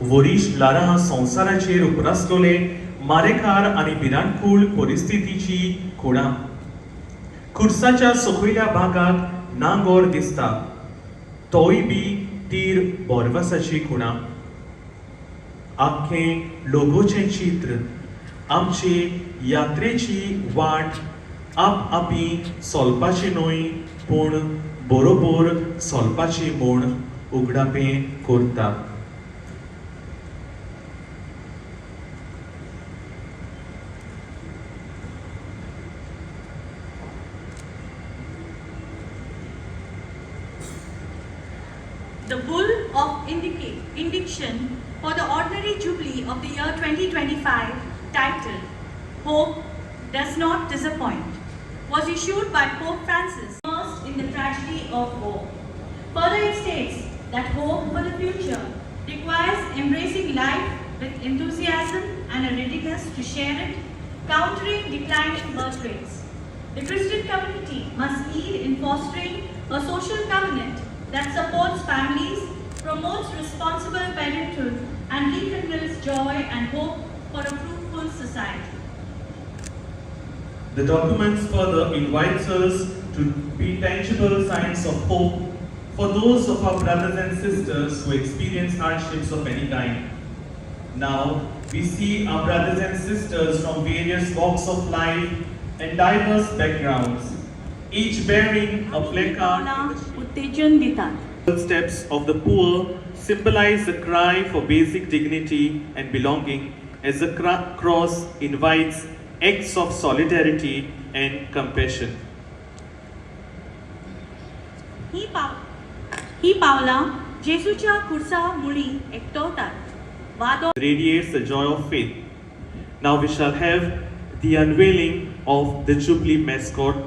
Varish Lara संवसाराचेर उप्रासलोले मारेकार आनी भिरांकूळ परिस्थितीची खुणां. खुर्साच्या सकयल्या भागात नांगोर दिसता, तोय बी तीर बोरवासाची खुणां. आख्खें लोगोचें चित्र आमचे यात्रेची वाट आपआपी सोलपाची न्हय पूण बरोबर सोलपाची म्हूण उगडापें करता. The bull of indiction for the ordinary jubilee of the year 2025, titled Hope Does Not Disappoint, was issued by Pope Francis, immersed in the tragedy of war. Further, it states that hope for the future requires embracing life with enthusiasm and a readiness to share it, countering declining birth rates. The Christian community must lead in fostering a social covenant that supports families, promotes responsible parenthood, and rekindles joy and hope for a fruitful society. The documents further invites us to be tangible signs of hope for those of our brothers and sisters who experience hardships of any kind. Now, we see our brothers and sisters from various walks of life and diverse backgrounds, each bearing a placard. उत्तेजन दितात. Steps of the poor symbolize the cry for basic dignity and belonging, as the cross invites acts of solidarity and compassion. ही पावलां जेसूच्या खुर्सा मुळी एकटवतात. Radiates the joy of faith. Now we shall have the unveiling of the Jubilee mascot.